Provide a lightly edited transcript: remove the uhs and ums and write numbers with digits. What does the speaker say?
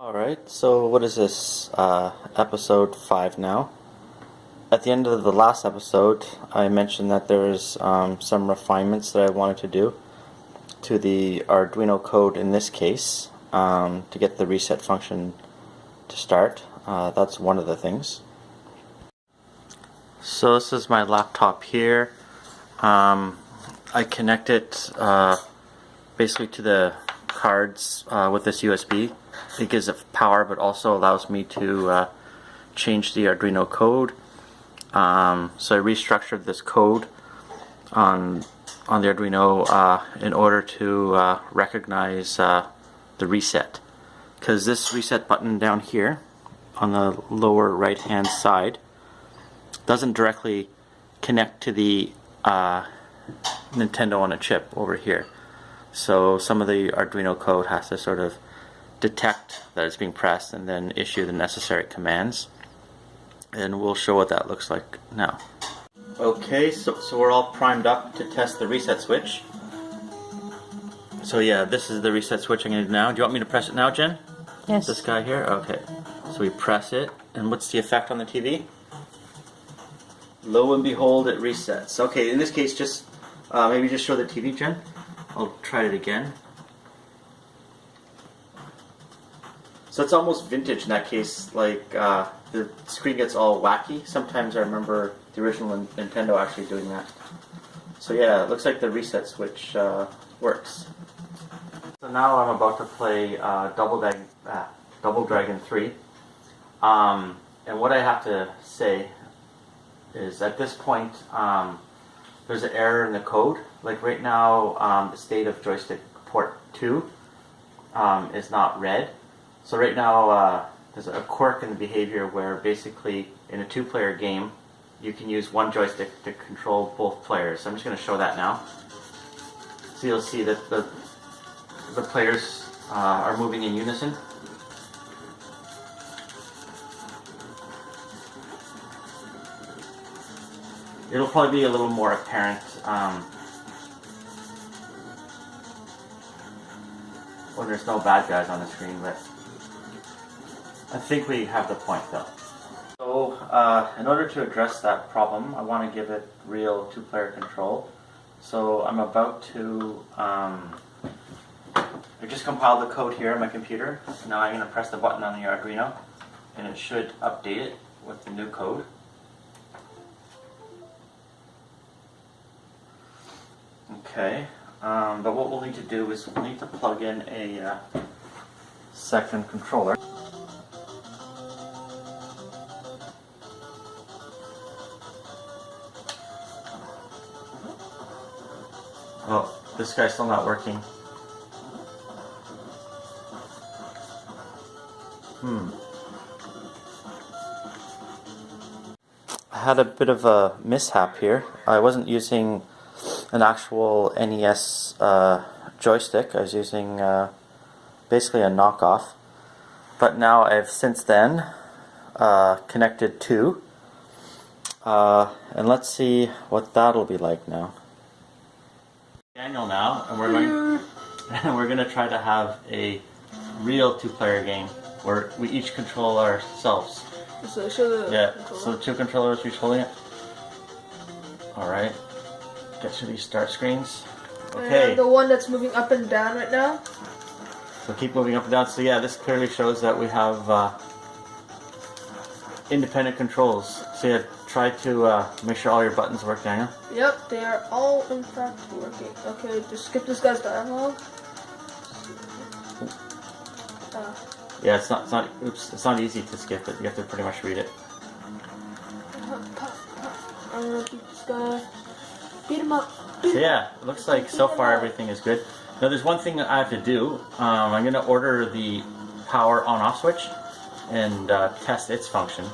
Alright, so what is this? Episode 5 now. At the end of the last episode, I mentioned that there's some refinements that I wanted to do to the Arduino code in this case to get the reset function to start. That's one of the things. So this is my laptop here. I connect it basically to the cards with this USB. It gives it power, but also allows me to change the Arduino code. So I restructured this code on the Arduino in order to recognize the reset, because this reset button down here on the lower right hand side doesn't directly connect to the Nintendo on a chip over here. So some of the Arduino code has to sort of detect that it's being pressed and then issue the necessary commands. And we'll show what that looks like now. Okay, so we're all primed up to test the reset switch. So yeah, this is the reset switch I'm going to do now. Do you want me to press it now, Jen? Yes. This guy here? Okay. So we press it, and what's the effect on the TV? Lo and behold, it resets. Okay, in this case, just maybe just show the TV, Jen. I'll try it again. So it's almost vintage in that case, like the screen gets all wacky. Sometimes I remember the original Nintendo actually doing that. So yeah, it looks like the reset switch works. So now I'm about to play Double Dragon 3. And what I have to say is at this point, there's an error in the code. Like right now, the state of joystick port 2 is not red. So right now, there's a quirk in the behavior where basically in a two-player game, you can use one joystick to control both players. So I'm just going to show that now. So you'll see that the players are moving in unison. It'll probably be a little more apparent when there's no bad guys on the screen, but I think we have the point though. So in order to address that problem, I want to give it real two-player control. So I'm about to, I just compiled the code here on my computer. Now I'm going to press the button on the Arduino and it should update it with the new code. Okay, but what we'll need to do is we'll need to plug in a second controller. Oh, this guy's still not working. I had a bit of a mishap here. I wasn't using an actual NES joystick. I was using basically a knockoff. But now I've since then connected two. And let's see what that'll be like now. Daniel now, and we're going to try to have a real two-player game where we each control ourselves. So show the controller. So two controllers each holding it. Alright. Get to these start screens. Okay. The one that's moving up and down right now. So keep moving up and down. So yeah, this clearly shows that we have independent controls. So yeah, try to make sure all your buttons work, Daniel. Yep, they are all in fact working. Okay, just skip this guy's dialogue. Yeah, it's not easy to skip it. You have to pretty much read it. I'm gonna beat this guy. Beat him up. So yeah, it looks like so far everything is good. Now there's one thing that I have to do. I'm going to order the power on-off switch and test its function.